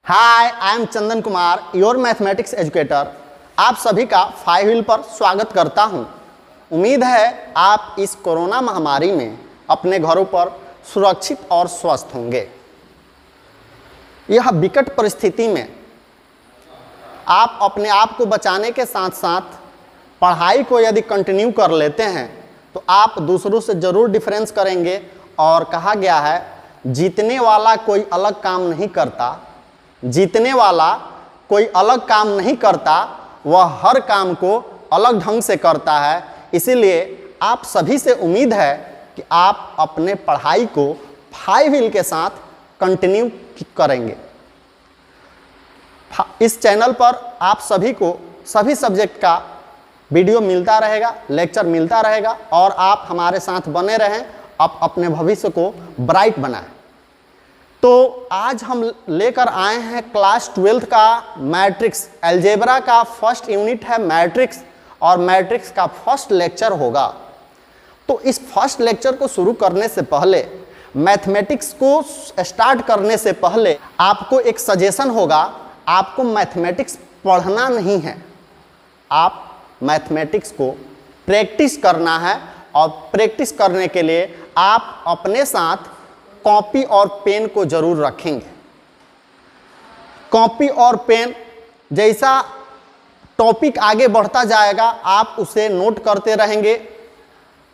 Hi, I am Chandan Kumar, your mathematics educator. आप सभी का 5 व्हील पर स्वागत करता हूं। उम्मीद है आप इस कोरोना महामारी में अपने घरों पर सुरक्षित और स्वस्थ होंगे। यह विकट परिस्थिति में आप अपने आप को बचाने के साथ साथ पढ़ाई को यदि कंटिन्यू कर लेते हैं तो आप दूसरों से ज़रूर डिफरेंस करेंगे। और कहा गया है, जीतने वाला कोई अलग काम नहीं करता, जीतने वाला कोई अलग काम नहीं करता, वह हर काम को अलग ढंग से करता है। इसीलिए आप सभी से उम्मीद है कि आप अपने पढ़ाई को 5 व्हील के साथ कंटिन्यू करेंगे। इस चैनल पर आप सभी को सभी सब्जेक्ट का वीडियो मिलता रहेगा, लेक्चर मिलता रहेगा और आप हमारे साथ बने रहें, आप अपने भविष्य को ब्राइट बनाएं। तो आज हम लेकर आए हैं क्लास 12 का मैट्रिक्स अलजेब्रा का फर्स्ट यूनिट है मैट्रिक्स, और मैट्रिक्स का फर्स्ट लेक्चर होगा। तो इस फर्स्ट लेक्चर को शुरू करने से पहले, मैथमेटिक्स को स्टार्ट करने से पहले आपको एक सजेशन होगा। आपको मैथमेटिक्स पढ़ना नहीं है, आप मैथमेटिक्स को प्रैक्टिस करना है। और प्रैक्टिस करने के लिए आप अपने साथ कॉपी और पेन को जरूर रखेंगे। कॉपी और पेन, जैसा टॉपिक आगे बढ़ता जाएगा आप उसे नोट करते रहेंगे,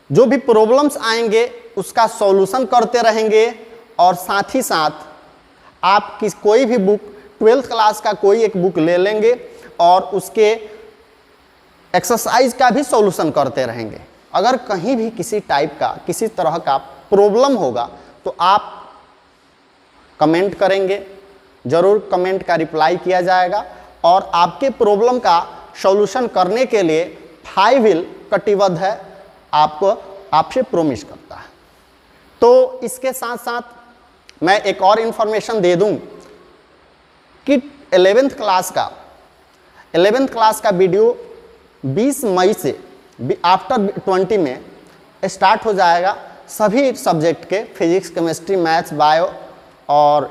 जो भी प्रॉब्लम्स आएंगे उसका सॉल्यूशन करते रहेंगे। और साथ ही साथ आप कोई भी बुक 12th क्लास का कोई एक बुक ले लेंगे और उसके एक्सरसाइज का भी सॉल्यूशन करते रहेंगे। अगर कहीं भी किसी टाइप का किसी तरह का प्रॉब्लम होगा तो आप कमेंट करेंगे, ज़रूर कमेंट का रिप्लाई किया जाएगा और आपके प्रॉब्लम का सॉल्यूशन करने के लिए 5 व्हील कटिबद्ध है, आपसे प्रॉमिस करता है। तो इसके साथ साथ मैं एक और इन्फॉर्मेशन दे दूं कि 11th क्लास का वीडियो 20 मई से आफ्टर 20 में स्टार्ट हो जाएगा। सभी सब्जेक्ट के फिजिक्स, केमिस्ट्री, मैथ्स, बायो और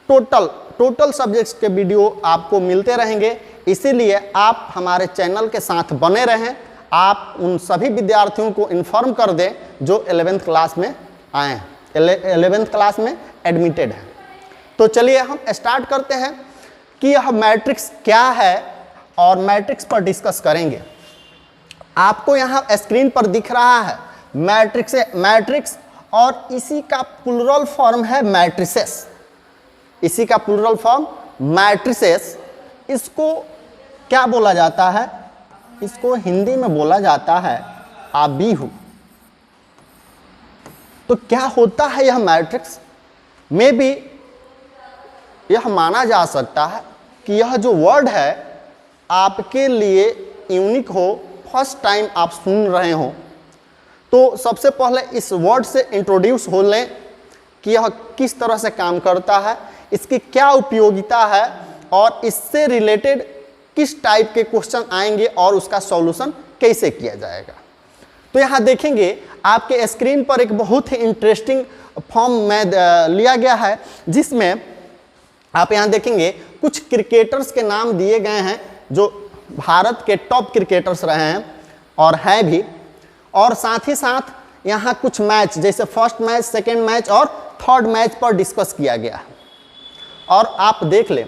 टोटल सब्जेक्ट्स के वीडियो आपको मिलते रहेंगे। इसीलिए आप हमारे चैनल के साथ बने रहें। आप उन सभी विद्यार्थियों को इन्फॉर्म कर दें जो 11th क्लास में आए हैं, 11th क्लास में एडमिटेड हैं। तो चलिए हम स्टार्ट करते हैं कि यह मैट्रिक्स क्या है और मैट्रिक्स पर डिस्कस करेंगे। आपको यहाँ स्क्रीन पर दिख रहा है मैट्रिक्स, और इसी का प्लूरल फॉर्म है मैट्रिसेस। इसी का प्लूरल फॉर्म मैट्रिसेस। इसको क्या बोला जाता है? इसको हिंदी में बोला जाता है आबीहू। तो क्या होता है यह मैट्रिक्स? में भी यह माना जा सकता है कि यह जो वर्ड है आपके लिए यूनिक हो, फर्स्ट टाइम आप सुन रहे हो। तो सबसे पहले इस वर्ड से इंट्रोड्यूस हो लें कि यह किस तरह से काम करता है, इसकी क्या उपयोगिता है और इससे रिलेटेड किस टाइप के क्वेश्चन आएंगे और उसका सॉल्यूशन कैसे किया जाएगा। तो यहाँ देखेंगे आपके स्क्रीन पर एक बहुत ही इंटरेस्टिंग फॉर्म में लिया गया है, जिसमें आप यहाँ देखेंगे कुछ क्रिकेटर्स के नाम दिए गए हैं जो भारत के टॉप क्रिकेटर्स रहे हैं और हैं भी। और साथ ही साथ यहाँ कुछ मैच, जैसे फर्स्ट मैच, सेकेंड मैच और थर्ड मैच पर डिस्कस किया गया है। और आप देख लें,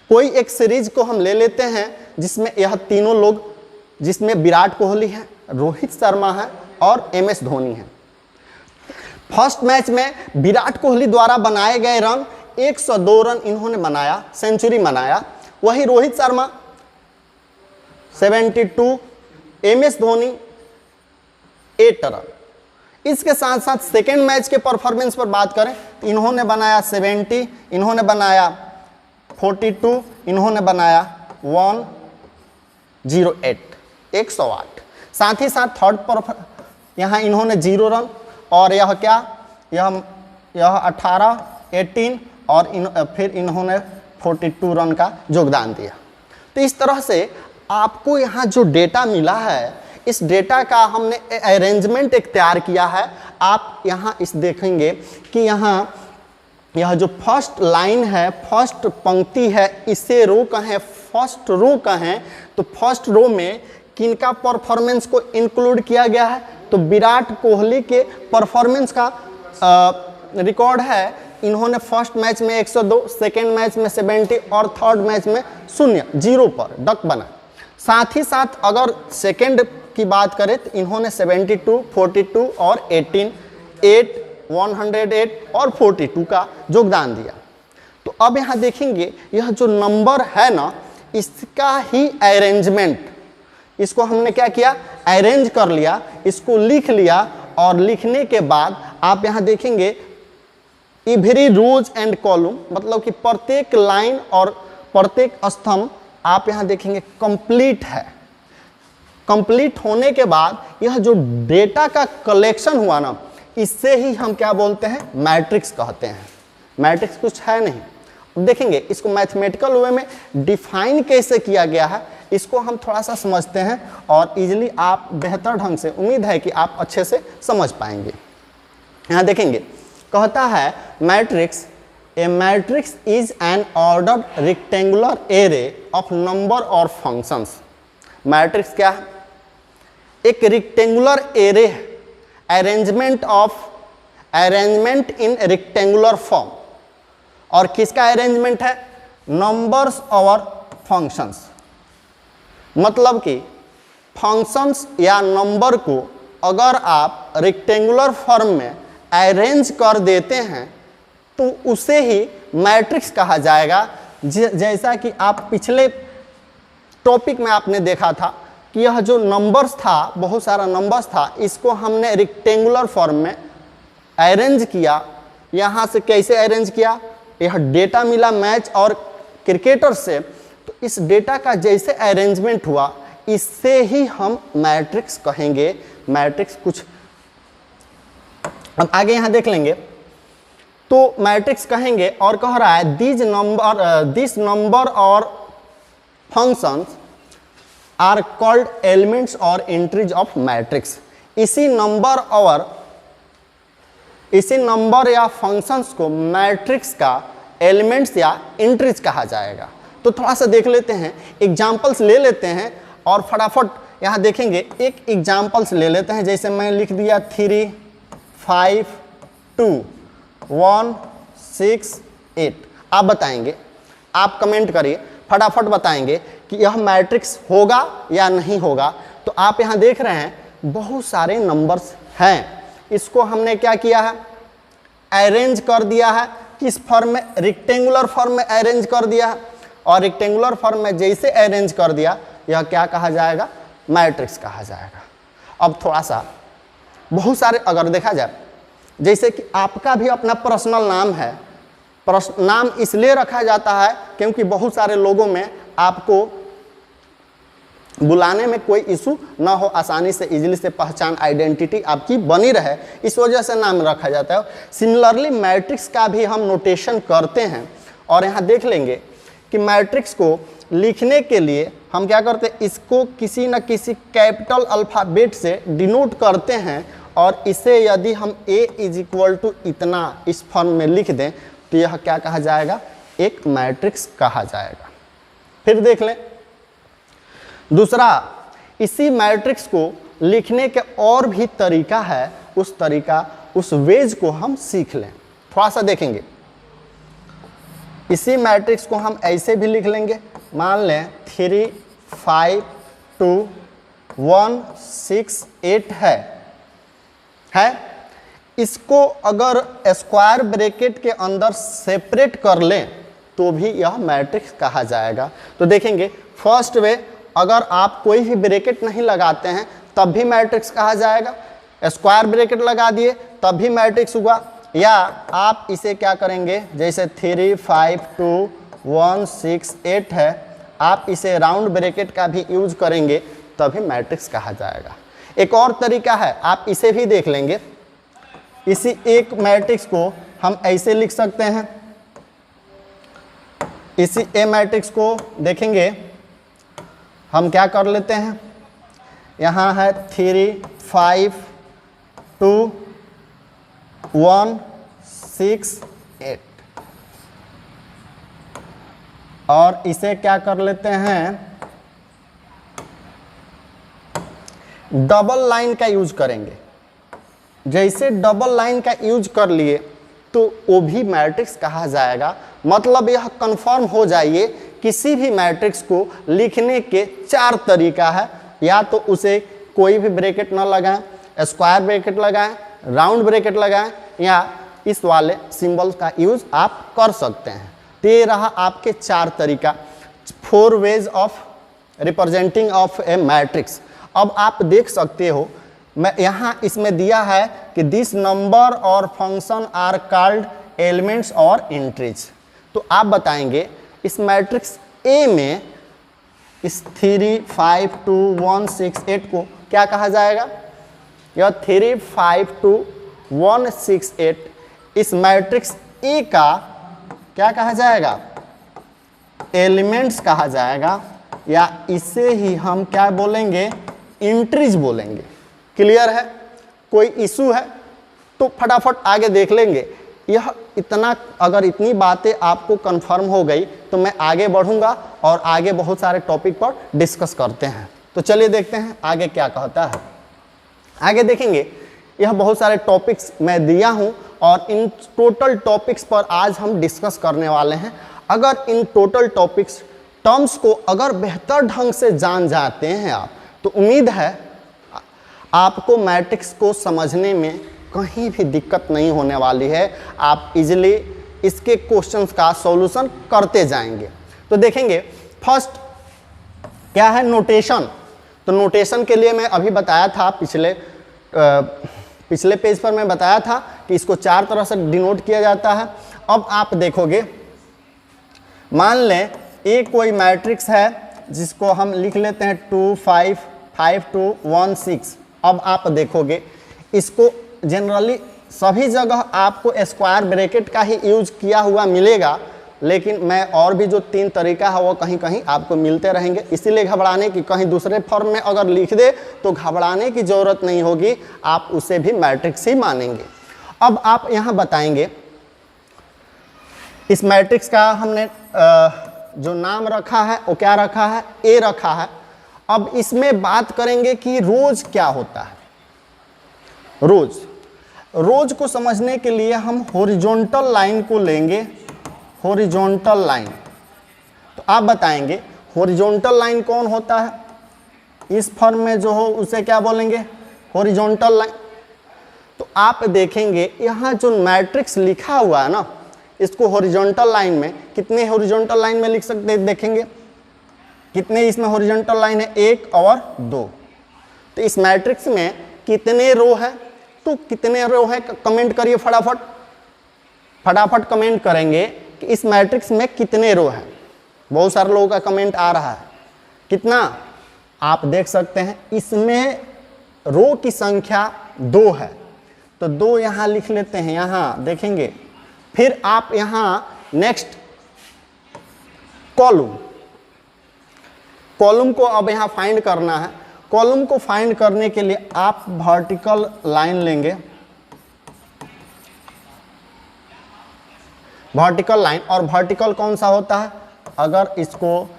कोई एक सीरीज को हम ले लेते हैं जिसमें यह तीनों लोग, जिसमें विराट कोहली है, रोहित शर्मा है और MS धोनी है। फर्स्ट मैच में विराट कोहली द्वारा बनाए गए रन 102 रन इन्होंने बनाया, सेंचुरी बनाया। वही रोहित शर्मा 72, MS धोनी 8 रन। इसके साथ साथ सेकेंड मैच के परफॉर्मेंस पर बात करें तो इन्होंने बनाया 70, इन्होंने बनाया 42, इन्होंने बनाया 108, 108। साथ ही साथ थर्ड पर यहाँ इन्होंने 0 रन और यह क्या, यह 18, 18 और फिर इन्होंने 42 रन का योगदान दिया। तो इस तरह से आपको यहाँ जो डेटा मिला है, इस डेटा का हमने अरेंजमेंट एक तैयार किया है। आप यहाँ इस देखेंगे कि यहाँ यह जो फर्स्ट लाइन है, फर्स्ट पंक्ति है, इसे रो कहें, फर्स्ट रो कहें, तो फर्स्ट रो में किनका परफॉर्मेंस को इंक्लूड किया गया है? तो विराट कोहली के परफॉर्मेंस का रिकॉर्ड है। इन्होंने फर्स्ट मैच में 102, सेकेंड मैच में 70 और थर्ड मैच में 0 पर डक बना। साथ ही साथ अगर सेकेंड की बात करें तो इन्होंने 72, 42 और 18, 8, 108 और 42 का योगदान दिया। तो अब यहाँ देखेंगे यह जो नंबर है ना, इसका ही अरेंजमेंट, इसको हमने क्या किया? अरेंज कर लिया, इसको लिख लिया, और लिखने के बाद आप यहाँ देखेंगे एवरी रोज एंड कॉलम, मतलब कि प्रत्येक लाइन और प्रत्येक स्तंभ आप यहाँ देखेंगे कंप्लीट है। कंप्लीट होने के बाद यह जो डेटा का कलेक्शन हुआ ना, इससे ही हम क्या बोलते हैं? मैट्रिक्स कहते हैं। मैट्रिक्स कुछ है नहीं। अब देखेंगे इसको मैथमेटिकल वे में डिफाइन कैसे किया गया है, इसको हम थोड़ा सा समझते हैं और इजीली आप बेहतर ढंग से, उम्मीद है कि आप अच्छे से समझ पाएंगे। यहाँ देखेंगे कहता है matrix, A matrix is an ordered rectangular array of number और फंक्शंस। मैट्रिक्स क्या है? एक रेक्टेंगुलर एरे है, अरेंजमेंट इन रेक्टेंगुलर फॉर्म। और किसका अरेंजमेंट है? नंबर्स और फंक्शंस। मतलब कि फंक्शंस या नंबर को अगर आप रेक्टेंगुलर फॉर्म में अरेंज कर देते हैं तो उसे ही मैट्रिक्स कहा जाएगा। जैसा कि आप पिछले टॉपिक में आपने देखा था कि यह जो नंबर्स था, बहुत सारा नंबर्स था, इसको हमने रेक्टेंगुलर फॉर्म में अरेंज किया। यहाँ से कैसे अरेंज किया? यह डेटा मिला मैच और क्रिकेटर से, तो इस डेटा का जैसे अरेंजमेंट हुआ, इससे ही हम मैट्रिक्स कहेंगे। मैट्रिक्स कुछ अब आगे यहाँ देख लेंगे तो मैट्रिक्स कहेंगे। और कह रहा है दिस नंबर और फंक्शंस आर कॉल्ड एलिमेंट्स और एंट्रीज ऑफ मैट्रिक्स। इसी नंबर या फंक्शंस को मैट्रिक्स का एलिमेंट्स या एंट्रीज कहा जाएगा। तो थोड़ा सा देख लेते हैं, एग्जाम्पल्स ले लेते हैं और फटाफट यहाँ देखेंगे। एक एग्जाम्पल्स ले लेते हैं, जैसे मैं लिख दिया 3, 5, 2, 1, 6, 8। आप बताएंगे, आप कमेंट करिए, फटाफट बताएंगे कि यह मैट्रिक्स होगा या नहीं होगा। तो आप यहाँ देख रहे हैं बहुत सारे नंबर्स हैं, इसको हमने क्या किया है? अरेंज कर दिया है। किस फॉर्म में? रेक्टेंगुलर फॉर्म में अरेंज कर दिया है। और रेक्टेंगुलर फॉर्म में जैसे अरेंज कर दिया, यह क्या कहा जाएगा? मैट्रिक्स कहा जाएगा। अब थोड़ा सा बहुत सारे अगर देखा जाए, जैसे कि आपका भी अपना पर्सनल नाम है। नाम इसलिए रखा जाता है क्योंकि बहुत सारे लोगों में आपको बुलाने में कोई इशू ना हो, आसानी से इजीली से पहचान, आइडेंटिटी आपकी बनी रहे, इस वजह से नाम रखा जाता है। सिमिलरली मैट्रिक्स का भी हम नोटेशन करते हैं। और यहाँ देख लेंगे कि मैट्रिक्स को लिखने के लिए हम क्या करते हैं? इसको किसी न किसी कैपिटल अल्फ़ाबेट से डिनोट करते हैं। और इसे यदि हम a = इतना इस फॉर्म में लिख दें तो यह क्या कहा जाएगा? एक मैट्रिक्स कहा जाएगा। फिर देख लें दूसरा, इसी मैट्रिक्स को लिखने के और भी तरीका है, उस वेज को हम सीख लें। थोड़ा सा देखेंगे, इसी मैट्रिक्स को हम ऐसे भी लिख लेंगे। मान लें 3, 5, 2, 1, 6, 8 है। इसको अगर स्क्वायर ब्रैकेट के अंदर सेपरेट कर लें तो भी यह मैट्रिक्स कहा जाएगा। तो देखेंगे फर्स्ट वे, अगर आप कोई भी ब्रैकेट नहीं लगाते हैं तब भी मैट्रिक्स कहा जाएगा। स्क्वायर ब्रैकेट लगा दिए तब भी मैट्रिक्स हुआ। या आप इसे क्या करेंगे, जैसे 3, 5, 2, 1, 6, 8 है, आप इसे राउंड ब्रैकेट का भी यूज करेंगे तभी मैट्रिक्स कहा जाएगा। एक और तरीका है, आप इसे भी देख लेंगे। इसी एक मैट्रिक्स को हम ऐसे लिख सकते हैं। इसी ए मैट्रिक्स को देखेंगे, हम क्या कर लेते हैं, यहाँ है 3, 5, 2, 1, 6, 8। और इसे क्या कर लेते हैं, डबल लाइन का यूज करेंगे। जैसे डबल लाइन का यूज कर लिए तो वो भी मैट्रिक्स कहा जाएगा। मतलब यह कंफर्म हो जाइए किसी भी मैट्रिक्स को लिखने के 4 तरीका है, या तो उसे कोई भी ब्रैकेट ना लगाएं, स्क्वायर ब्रैकेट लगाएं, राउंड ब्रैकेट लगाएं, या इस वाले सिंबल का यूज आप कर सकते हैं। तो ये रहा आपके 4 तरीका, 4 ways of representing of a matrix. अब आप देख सकते हो मैं यहाँ इसमें दिया है कि दिस नंबर और फंक्शन आर कॉल्ड एलिमेंट्स और एंट्रीज। तो आप बताएंगे इस मैट्रिक्स ए में इस 3, 5, 2, 1, 6, 8 को क्या कहा जाएगा? यह 3, 5, 2, 1, 6, 8 इस मैट्रिक्स ए का क्या कहा जाएगा? एलिमेंट्स कहा जाएगा, या इसे ही हम क्या बोलेंगे? एंट्रीज बोलेंगे। क्लियर है? कोई इशू है तो फटाफट आगे देख लेंगे। यह इतना, अगर इतनी बातें आपको कंफर्म हो गई तो मैं आगे बढ़ूंगा और आगे बहुत सारे टॉपिक पर डिस्कस करते हैं। तो चलिए देखते हैं आगे क्या कहता है। आगे देखेंगे, यह बहुत सारे टॉपिक्स मैं दिया हूं और इन टोटल टॉपिक्स पर आज हम डिस्कस करने वाले हैं। अगर इन टोटल टॉपिक्स टर्म्स को अगर बेहतर ढंग से जान जाते हैं आप, तो उम्मीद है आपको मैट्रिक्स को समझने में कहीं भी दिक्कत नहीं होने वाली है। आप इजीली इसके क्वेश्चंस का सॉल्यूशन करते जाएंगे। तो देखेंगे फर्स्ट क्या है? नोटेशन। तो नोटेशन के लिए मैं अभी बताया था, पिछले पेज पर मैं बताया था कि इसको 4 तरह से डिनोट किया जाता है। अब आप देखोगे, मान लें ये कोई मैट्रिक्स है जिसको हम लिख लेते हैं 2, 5, 5, 2, 1, 6। अब आप देखोगे इसको जनरली सभी जगह आपको स्क्वायर ब्रैकेट का ही यूज किया हुआ मिलेगा, लेकिन मैं और भी जो 3 तरीका है वो कहीं कहीं आपको मिलते रहेंगे। इसीलिए घबराने की, कहीं दूसरे फॉर्म में अगर लिख दे तो घबराने की ज़रूरत नहीं होगी, आप उसे भी मैट्रिक्स ही मानेंगे। अब आप यहाँ बताएंगे इस मैट्रिक्स का हमने जो नाम रखा है वो क्या रखा है? ए रखा है। अब इसमें बात करेंगे कि रोज क्या होता है। रोज को समझने के लिए हम हॉरिजॉन्टल लाइन को लेंगे, हॉरिजॉन्टल लाइन। तो आप बताएंगे हॉरिजॉन्टल लाइन कौन होता है? इस फॉर्म में जो हो उसे क्या बोलेंगे? Horizontal line. तो आप देखेंगे यहाँ जो मैट्रिक्स लिखा हुआ है ना, इसको हॉरिजॉन्टल लाइन में, कितने हॉरिजॉन्टल लाइन में लिख सकते हैं? देखेंगे कितने इसमें हॉरिजॉन्टल लाइन है? 1 और 2। तो इस मैट्रिक्स में कितने रो है? तो कितने रो है कमेंट करिए फटाफट कमेंट करेंगे कि इस मैट्रिक्स में कितने रो है। बहुत सारे लोगों का कमेंट आ रहा है। कितना? आप देख सकते हैं इसमें रो की संख्या 2 है, तो 2 यहाँ लिख लेते हैं। यहाँ देखेंगे, फिर आप यहाँ नेक्स्ट कॉलम को अब यहाँ फाइंड करना है। कॉलम को फाइंड करने के लिए आप वर्टिकल लाइन लेंगे, वर्टिकल लाइन। और वर्टिकल कौन सा होता है? अगर इसको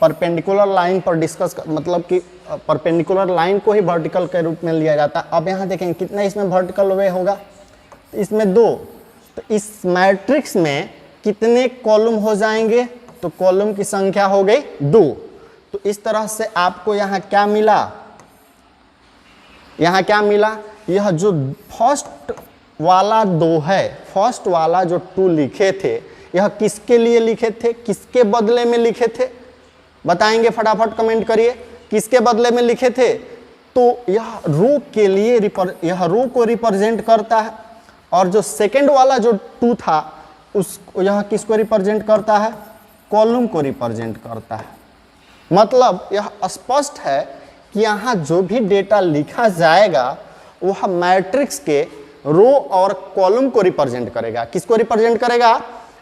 परपेंडिकुलर लाइन पर डिस्कस मतलब कि परपेंडिकुलर लाइन को ही वर्टिकल के रूप में लिया जाता है। अब यहाँ देखेंगे कितना इसमें वर्टिकल वे होगा? इसमें 2। तो इस मैट्रिक्स में कितने कॉलम हो जाएंगे? तो कॉलम की संख्या हो गई 2। तो इस तरह से आपको यहाँ क्या मिला? यहाँ क्या मिला? यह जो फर्स्ट वाला 2 है, फर्स्ट वाला जो 2 लिखे थे, यह किसके लिए लिखे थे? किसके बदले में लिखे थे? बताएंगे फटाफट कमेंट करिए, किसके बदले में लिखे थे? तो यह रो के लिए यह रो को रिप्रेजेंट करता है। और जो सेकंड वाला जो 2 था यह किसको रिप्रेजेंट करता है? कॉलम को रिप्रेजेंट करता है। मतलब यह स्पष्ट है कि यहाँ जो भी डेटा लिखा जाएगा वह मैट्रिक्स के रो और कॉलम को रिप्रेजेंट करेगा। किसको रिप्रेजेंट करेगा?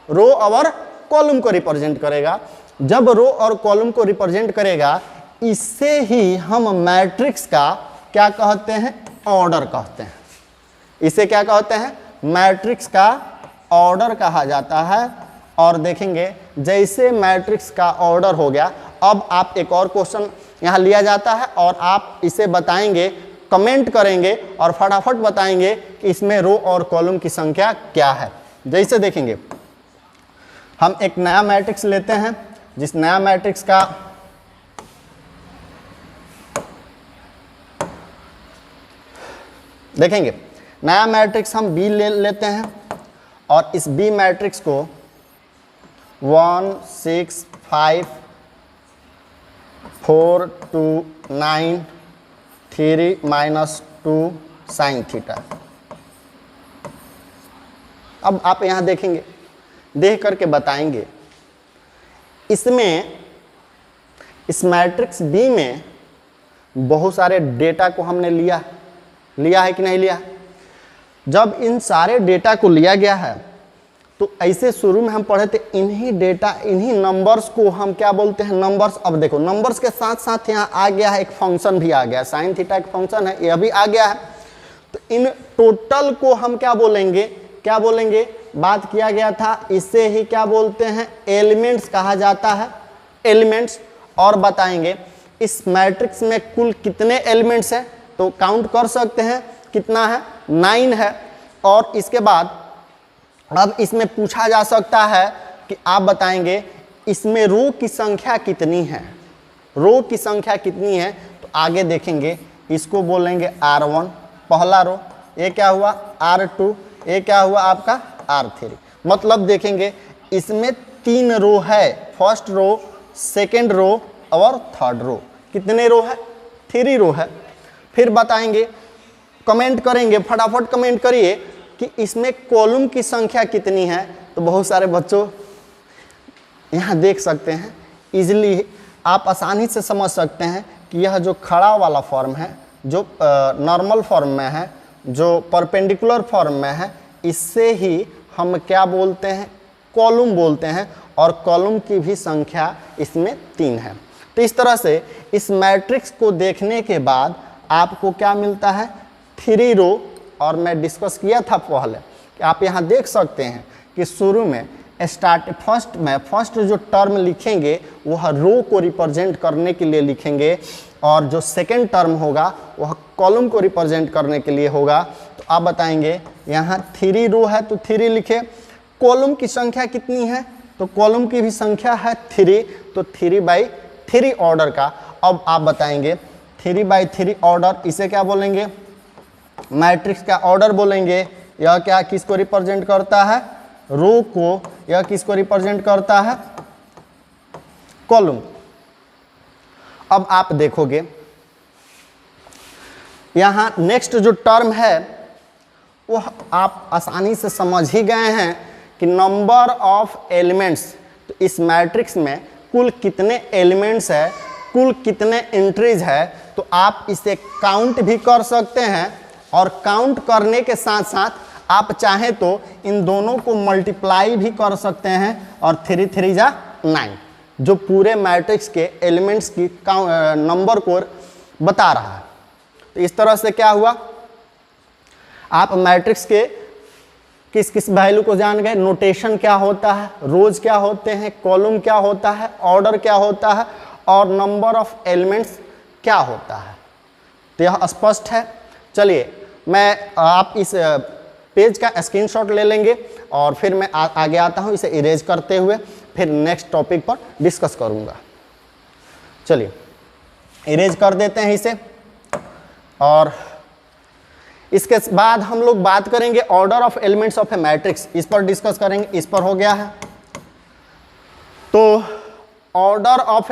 रो और कॉलम को रिप्रेजेंट करेगा। जब रो और कॉलम को रिप्रेजेंट करेगा, इससे ही हम मैट्रिक्स का क्या कहते हैं? ऑर्डर कहते हैं। इसे क्या कहते हैं? मैट्रिक्स का ऑर्डर कहा जाता है। और देखेंगे जैसे मैट्रिक्स का ऑर्डर हो गया। अब आप एक और क्वेश्चन यहाँ लिया जाता है और आप इसे बताएंगे, कमेंट करेंगे और फटाफट बताएंगे कि इसमें रो और कॉलम की संख्या क्या है। जैसे देखेंगे हम एक नया मैट्रिक्स लेते हैं, जिस नया मैट्रिक्स का देखेंगे नया मैट्रिक्स हम बी लेते हैं और इस बी मैट्रिक्स को 1 6 5 4 2 9 3 -2 sin थीटा। अब आप यहाँ देखेंगे, देख करके बताएंगे इसमें इस मैट्रिक्स बी में बहुत सारे डेटा को हमने लिया है कि नहीं लिया। जब इन सारे डेटा को लिया गया है तो ऐसे शुरू में हम पढ़े थे इन्हीं डेटा, इन्हीं नंबर्स को हम क्या बोलते हैं, नंबर्स। अब देखो नंबर्स के साथ साथ यहाँ आ गया है एक फंक्शन भी आ गया, साइन थीटा एक फंक्शन है, यह भी आ गया है। तो इन टोटल को हम क्या बोलेंगे, बात किया गया था, इसे ही क्या बोलते हैं, एलिमेंट्स कहा जाता है, एलिमेंट्स। और बताएंगे इस मैट्रिक्स में कुल कितने एलिमेंट्स हैं, तो काउंट कर सकते हैं कितना है, 9 है। और इसके बाद अब इसमें पूछा जा सकता है कि आप बताएंगे इसमें रो की संख्या कितनी है, रो की संख्या कितनी है। तो आगे देखेंगे इसको बोलेंगे R1 पहला रो, ये क्या हुआ R2, ये क्या हुआ आपका R3। मतलब देखेंगे इसमें 3 रो है, फर्स्ट रो, सेकेंड रो और थर्ड रो। कितने रो है, 3 रो है। फिर बताएंगे, कमेंट करेंगे, फटाफट कमेंट करिए कि इसमें कॉलम की संख्या कितनी है। तो बहुत सारे बच्चों यहाँ देख सकते हैं, इजीली आप आसानी से समझ सकते हैं कि यह जो खड़ा वाला फॉर्म है, जो नॉर्मल फॉर्म में है, जो परपेंडिकुलर फॉर्म में है, इससे ही हम क्या बोलते हैं, कॉलम बोलते हैं। और कॉलम की भी संख्या इसमें 3 है। तो इस तरह से इस मैट्रिक्स को देखने के बाद आपको क्या मिलता है, 3 रो। और मैं डिस्कस किया था पहले कि आप यहाँ देख सकते हैं कि शुरू में फर्स्ट जो टर्म लिखेंगे वह रो को रिप्रेजेंट करने के लिए लिखेंगे और जो सेकंड टर्म होगा वह कॉलम को रिप्रेजेंट करने के लिए होगा। तो आप बताएंगे यहाँ 3 रो है तो 3 लिखे। कॉलम की संख्या कितनी है, तो कॉलम की भी संख्या है 3, तो 3/3 ऑर्डर का। अब आप बताएंगे 3/3 ऑर्डर, इसे क्या बोलेंगे, मैट्रिक्स का ऑर्डर बोलेंगे। यह क्या किसको रिप्रेजेंट करता है, रो को। यह किसको रिप्रेजेंट करता है, कॉलम। अब आप देखोगे यहाँ नेक्स्ट जो टर्म है वह आप आसानी से समझ ही गए हैं कि नंबर ऑफ एलिमेंट्स। तो इस मैट्रिक्स में कुल कितने एलिमेंट्स है, कुल कितने एंट्रीज है, तो आप इसे काउंट भी कर सकते हैं। और काउंट करने के साथ साथ आप चाहें तो इन दोनों को मल्टीप्लाई भी कर सकते हैं और 3 3 जा 9, जो पूरे मैट्रिक्स के एलिमेंट्स की नंबर को बता रहा है। तो इस तरह से क्या हुआ, आप मैट्रिक्स के किस किस वैल्यू को जान गए, नोटेशन क्या होता है, रोज क्या होते हैं, कॉलम क्या होता है, ऑर्डर क्या होता है और नंबर ऑफ एलिमेंट्स क्या होता है। तो यह स्पष्ट है। चलिए मैं आप इस पेज का स्क्रीनशॉट ले लेंगे और फिर मैं आगे आता हूं इसे इरेज करते हुए, फिर नेक्स्ट टॉपिक पर डिस्कस करूंगा। चलिए इरेज कर देते हैं इसे और इसके बाद हम लोग बात करेंगे order of elements of a matrix, इस पर डिस्कस करेंगे। इस पर हो गया है। तो order of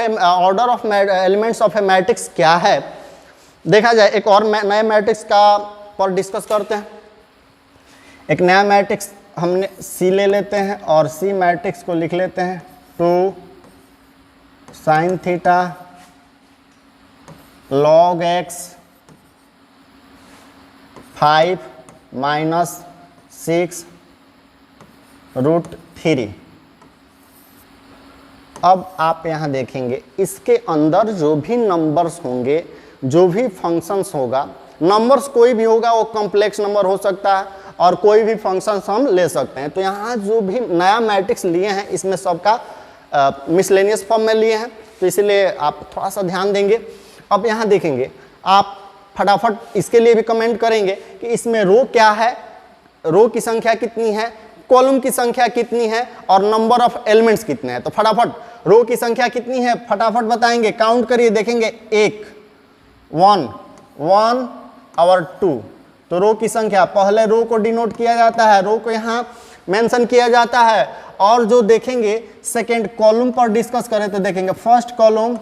elements of a matrix क्या है, देखा जाए। एक और नए मैट्रिक्स का पर डिस्कस करते हैं। एक नया मैट्रिक्स हमने सी ले लेते हैं और सी मैट्रिक्स को लिख लेते हैं 2 sin थीटा log x 5 - 6 √3। अब आप यहाँ देखेंगे इसके अंदर जो भी नंबर्स होंगे, जो भी फंक्शंस होगा, नंबर्स कोई भी होगा, वो कॉम्प्लेक्स नंबर हो सकता है और कोई भी फंक्शन हम ले सकते हैं। तो यहाँ जो भी नया मैट्रिक्स लिए हैं इसमें सबका मिसलेनियस फॉर्म में लिए हैं, तो इसलिए आप थोड़ा सा ध्यान देंगे। अब यहाँ देखेंगे, आप फटाफट इसके लिए भी कमेंट करेंगे कि इसमें रो क्या है, रो की संख्या कितनी है, कॉलम की संख्या कितनी है और नंबर ऑफ एलिमेंट्स कितने हैं। तो फटाफट रो की संख्या कितनी है फटाफट बताएंगे, काउंट करिए, देखेंगे 1 1 1 और 2। तो रो की संख्या, पहले रो को डिनोट किया जाता है, रो को यहाँ मेंशन किया जाता है। और जो देखेंगे सेकंड कॉलम पर डिस्कस करें तो देखेंगे फर्स्ट कॉलम,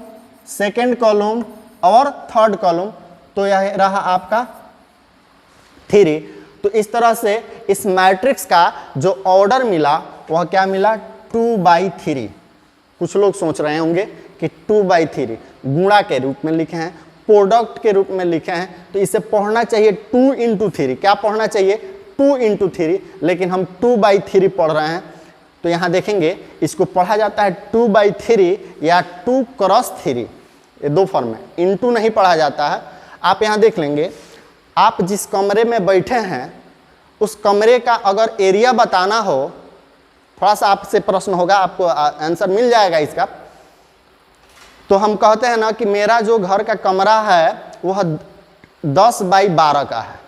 सेकंड कॉलम और थर्ड कॉलम, तो यह रहा आपका 3। तो इस तरह से इस मैट्रिक्स का जो ऑर्डर मिला वह क्या मिला, 2/3। कुछ लोग सोच रहे होंगे कि 2/3 गुणा के रूप में लिखे हैं, प्रोडक्ट के रूप में लिखे हैं, तो इसे पढ़ना चाहिए 2 × 3। क्या पढ़ना चाहिए, 2 × 3, लेकिन हम 2/3 पढ़ रहे हैं। तो यहाँ देखेंगे इसको पढ़ा जाता है 2/3 या 2 × 3, ये दो फॉर्म में, इंटू नहीं पढ़ा जाता है। आप यहाँ देख लेंगे, आप जिस कमरे में बैठे हैं उस कमरे का अगर एरिया बताना हो, थोड़ा सा आपसे प्रश्न होगा, आपको आंसर मिल जाएगा इसका। तो हम कहते हैं ना कि मेरा जो घर का कमरा है वह 10/12 का है,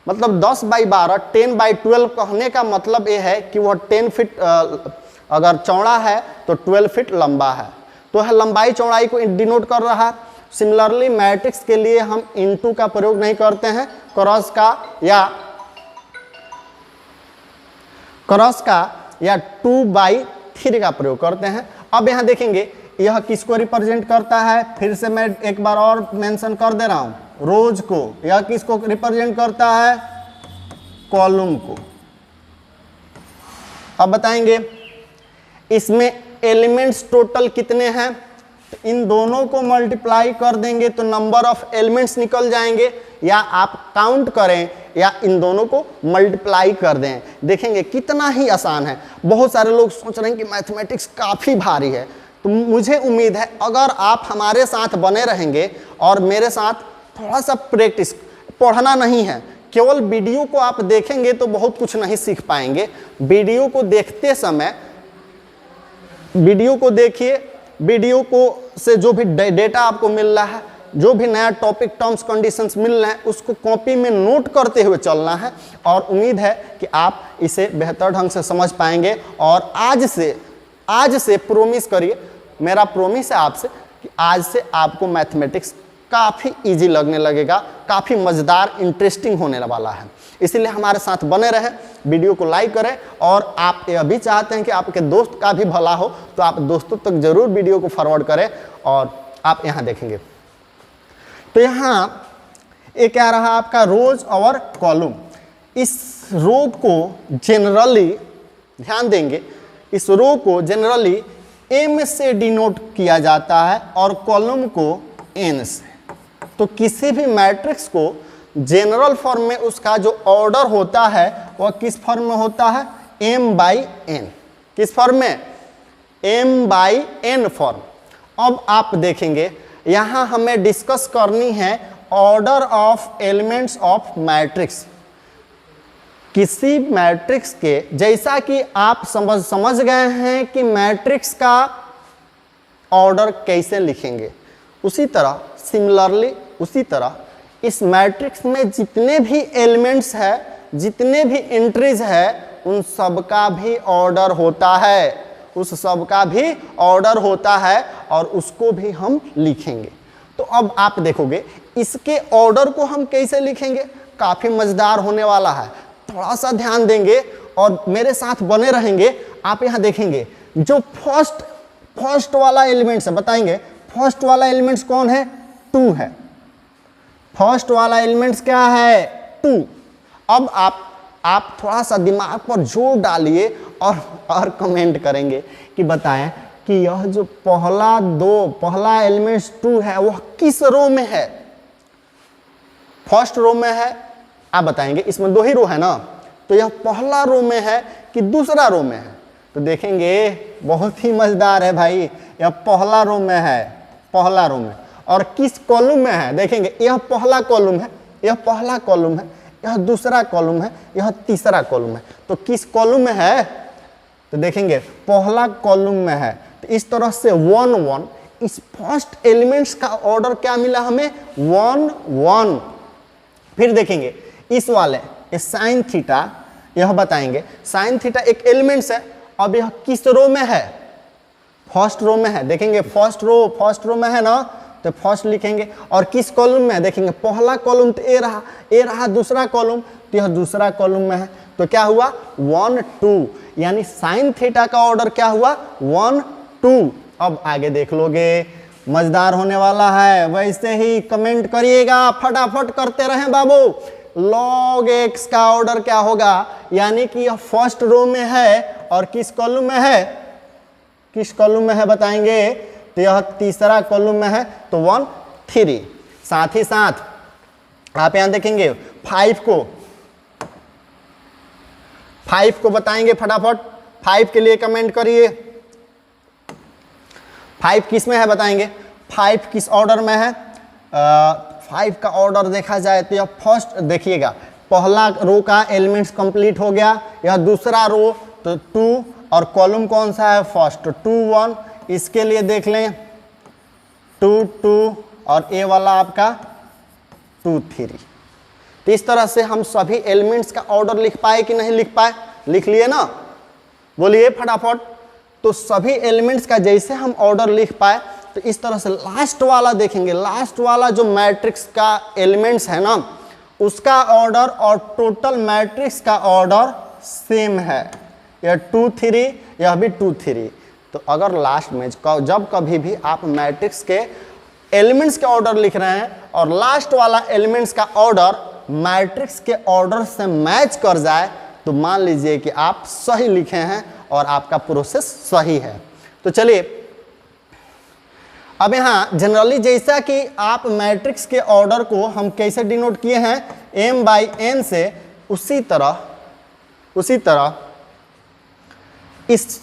मतलब 10/12, 10/12 कहने का मतलब ये है कि वह 10 फीट अगर चौड़ा है तो 12 फीट लंबा है, तो है लंबाई चौड़ाई को डिनोट कर रहा है। सिमिलरली मैट्रिक्स के लिए हम इनटू का प्रयोग नहीं करते हैं, क्रॉस का या 2/3 का प्रयोग करते हैं। अब यहाँ देखेंगे यह किसको रिप्रेजेंट करता है, फिर से मैं एक बार और मेंशन कर दे रहा हूँ, रोज को। यह किसको रिप्रेजेंट करता है, कॉलम को। अब बताएंगे इसमें एलिमेंट्स टोटल कितने हैं, तो इन दोनों को मल्टीप्लाई कर देंगे तो नंबर ऑफ एलिमेंट्स निकल जाएंगे, या आप काउंट करें या इन दोनों को मल्टीप्लाई कर दें। देखेंगे कितना ही आसान है। बहुत सारे लोग सोच रहे हैं कि मैथमेटिक्स काफ़ी भारी है, तो मुझे उम्मीद है अगर आप हमारे साथ बने रहेंगे और मेरे साथ थोड़ा सा प्रैक्टिस, पढ़ना नहीं है, केवल वीडियो को आप देखेंगे तो बहुत कुछ नहीं सीख पाएंगे। वीडियो को देखते समय वीडियो को देखिए, वीडियो को से जो भी डेटा आपको मिल रहा है, जो भी नया टॉपिक टर्म्स कंडीशंस मिल रहे हैं, उसको कॉपी में नोट करते हुए चलना है। और उम्मीद है कि आप इसे बेहतर ढंग से समझ पाएंगे। और आज से प्रोमिस करिए, मेरा प्रोमिस है आपसे कि आज से आपको मैथमेटिक्स काफ़ी इजी लगने लगेगा, काफ़ी मज़ेदार इंटरेस्टिंग होने वाला है। इसीलिए हमारे साथ बने रहें, वीडियो को लाइक करें, और आप यह भी चाहते हैं कि आपके दोस्त का भी भला हो तो आप दोस्तों तक जरूर वीडियो को फॉरवर्ड करें। और आप यहाँ देखेंगे तो यहाँ ये क्या रहा आपका, रोज और कॉलम। इस रो को जनरली ध्यान देंगे, इस रो को जनरली m से डिनोट किया जाता है और कॉलम को n से। तो किसी भी मैट्रिक्स को जनरल फॉर्म में उसका जो ऑर्डर होता है वह किस फॉर्म में होता है, m/n। किस फॉर्म में, m/n फॉर्म। अब आप देखेंगे यहाँ हमें डिस्कस करनी है order of elements of matrix. किसी मैट्रिक्स के, जैसा कि आप समझ गए हैं कि मैट्रिक्स का ऑर्डर कैसे लिखेंगे, उसी तरह सिमिलरली उसी तरह इस मैट्रिक्स में जितने भी एलिमेंट्स है, जितने भी एंट्रीज है, उन सब का भी ऑर्डर होता है, उस सब का भी ऑर्डर होता है और उसको भी हम लिखेंगे। तो अब आप देखोगे इसके ऑर्डर को हम कैसे लिखेंगे, काफ़ी मज़ेदार होने वाला है। थोड़ा सा ध्यान देंगे और मेरे साथ बने रहेंगे। आप यहाँ देखेंगे जो फर्स्ट वाला एलिमेंट्स है, बताएंगे फर्स्ट वाला एलिमेंट्स कौन है, 2 है। फर्स्ट वाला एलिमेंट्स क्या है, 2। अब आप थोड़ा सा दिमाग पर जोर डालिए और कमेंट करेंगे कि बताएं कि यह जो पहला एलिमेंट्स 2 है वह किस रो में है। फर्स्ट रो में है, आप बताएंगे इसमें 2 ही रो है ना, तो यह पहला रो में है कि दूसरा रो में है। तो देखेंगे बहुत ही मजेदार है भाई, यह पहला रो में है, पहला रो में। और किस कॉलम में है, देखेंगे यह पहला कॉलम है, यह पहला कॉलम है। यह दूसरा कॉलम है, यह तीसरा कॉलम है। तो किस कॉलम में है, तो देखेंगे पहला कॉलम में है। तो इस तरह से 1 1, इस फर्स्ट एलिमेंट्स का ऑर्डर क्या मिला हमें, 1 1। फिर देखेंगे इस वाले साइन थीटा, यह बताएंगे साइन थीटा एक एलिमेंट्स है। अब यह किस रो में है, फर्स्ट रो में है। देखेंगे फर्स्ट रो में है ना, तो फर्स्ट लिखेंगे। और किस कॉलम में है, देखेंगे पहला कॉलम तो ए रहा, दूसरा कॉलम तो यह दूसरा कॉलम में है। तो क्या हुआ 1 2, यानी साइन थीटा का ऑर्डर क्या हुआ 1 2। अब आगे देख लोगे, मजेदार होने वाला है। वैसे ही कमेंट करिएगा, फटाफट करते रहें बाबू। log x का ऑर्डर क्या होगा, यानी कि यह फर्स्ट रो में है और किस कॉलम में है, किस कॉलम में है बताएंगे, तो यह तीसरा कॉलम में है, तो 1 3। साथ ही साथ आप यहां देखेंगे 5 को बताएंगे फटाफट। 5 के लिए कमेंट करिए, 5 किस में है बताएंगे, 5 किस ऑर्डर में है। 5 का ऑर्डर देखा जाए तो यह फर्स्ट, देखिएगा पहला रो का एलिमेंट्स कंप्लीट हो गया, यह दूसरा रो तो 2, और कॉलम कौन सा है फर्स्ट, 2 1। इसके लिए देख लें 2 2, और ए वाला आपका 2 3। तो इस तरह से हम सभी एलिमेंट्स का ऑर्डर लिख पाए कि नहीं लिख पाए, लिख लिए ना, बोलिए फटाफट। तो सभी एलिमेंट्स का जैसे हम ऑर्डर लिख पाए, तो इस तरह से लास्ट वाला देखेंगे, लास्ट वाला जो मैट्रिक्स का एलिमेंट्स है ना, उसका ऑर्डर और टोटल मैट्रिक्स का ऑर्डर सेम है। यह 2 3, यह भी 2 3। तो अगर लास्ट में जब कभी भी आप मैट्रिक्स के एलिमेंट्स के ऑर्डर लिख रहे हैं और लास्ट वाला एलिमेंट्स का ऑर्डर मैट्रिक्स के ऑर्डर से मैच कर जाए, तो मान लीजिए कि आप सही लिखे हैं और आपका प्रोसेस सही है। तो चलिए अब यहाँ जनरली जैसा कि आप मैट्रिक्स के ऑर्डर को हम कैसे डिनोट किए हैं m/n से, उसी तरह इस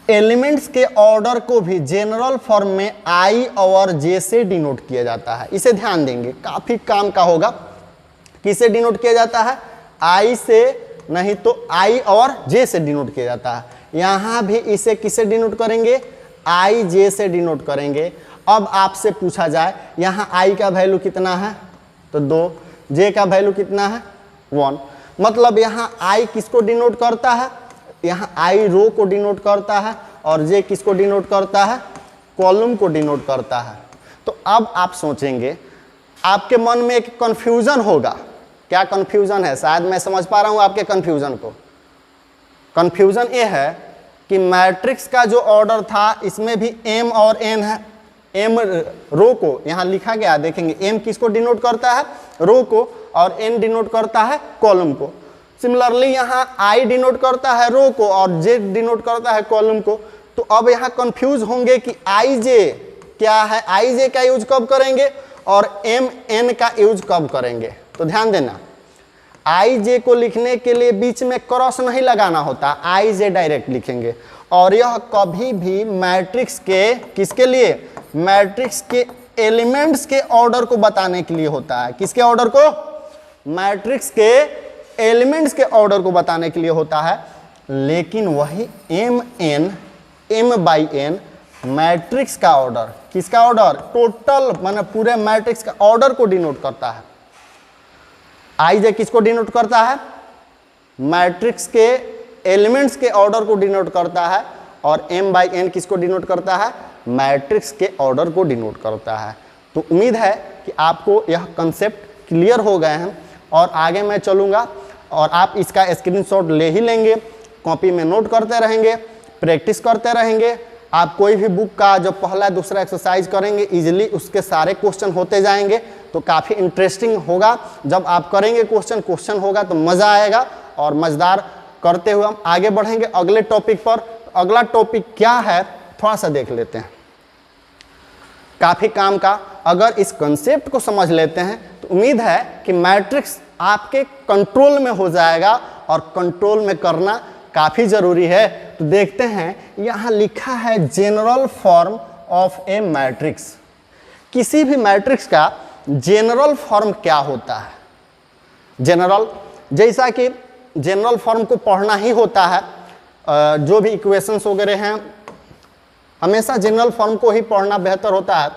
एलिमेंट्स के ऑर्डर को भी जनरल फॉर्म में i और j से डिनोट किया जाता है। इसे ध्यान देंगे, काफी काम का होगा। किसे डिनोट किया जाता है, i से, नहीं तो i और j से डिनोट किया जाता है। यहाँ भी इसे किसे डिनोट करेंगे, i j से डिनोट करेंगे। अब आपसे पूछा जाए यहाँ i का वैल्यू कितना है, तो 2, j का वैल्यू कितना है 1। मतलब यहाँ i किसको डिनोट करता है, यहाँ i रो को डिनोट करता है, और j किसको डिनोट करता है, कॉलम को डिनोट करता है। तो अब आप सोचेंगे, आपके मन में एक कन्फ्यूजन होगा। क्या कन्फ्यूजन है, शायद मैं समझ पा रहा हूँ आपके कन्फ्यूजन को। कन्फ्यूजन ये है कि मैट्रिक्स का जो ऑर्डर था, इसमें भी m और n है। m रो को यहाँ लिखा गया, देखेंगे m किसको डिनोट करता है, रो को, और n डिनोट करता है कॉलम को। सिमिलरली यहाँ i डिनोट करता है रो को और j डिनोट करता है कॉलम को। तो अब यहाँ कंफ्यूज होंगे कि i j क्या है, i j का यूज कब करेंगे और m n का यूज कब करेंगे। तो ध्यान देना, i j को लिखने के लिए बीच में क्रॉस नहीं लगाना होता, i j डायरेक्ट लिखेंगे। और यह कभी भी मैट्रिक्स के, किसके लिए, मैट्रिक्स के एलिमेंट्स के ऑर्डर को बताने के लिए होता है। किसके ऑर्डर को, मैट्रिक्स के एलिमेंट्स के ऑर्डर को बताने के लिए होता है। लेकिन वही m/n मैट्रिक्स का ऑर्डर, किसका ऑर्डर, टोटल माने पूरे मैट्रिक्स का ऑर्डर को डिनोट करता है। i j किसको डिनोट करता है, मैट्रिक्स के एलिमेंट्स के ऑर्डर को डिनोट करता है, और m/n किसको डिनोट करता है, मैट्रिक्स के ऑर्डर को डिनोट करता है। तो उम्मीद है कि आपको यह कंसेप्ट क्लियर हो गए हैं, और आगे मैं चलूँगा और आप इसका स्क्रीनशॉट ले ही लेंगे, कॉपी में नोट करते रहेंगे, प्रैक्टिस करते रहेंगे। आप कोई भी बुक का जब पहला दूसरा एक्सरसाइज करेंगे, इजीली उसके सारे क्वेश्चन होते जाएंगे, तो काफ़ी इंटरेस्टिंग होगा। जब आप करेंगे क्वेश्चन होगा तो मज़ा आएगा, और मज़ेदार करते हुए हम आगे बढ़ेंगे अगले टॉपिक पर। तो अगला टॉपिक क्या है, थोड़ा सा देख लेते हैं, काफ़ी काम का। अगर इस कंसेप्ट को समझ लेते हैं तो उम्मीद है कि मैट्रिक्स आपके कंट्रोल में हो जाएगा, और कंट्रोल में करना काफ़ी ज़रूरी है। तो देखते हैं, यहाँ लिखा है general form of a matrix. किसी भी मैट्रिक्स का जनरल फॉर्म क्या होता है, जनरल, जैसा कि जनरल फॉर्म को पढ़ना ही होता है, जो भी इक्वेशंस वगैरह हैं हमेशा जनरल फॉर्म को ही पढ़ना बेहतर होता है।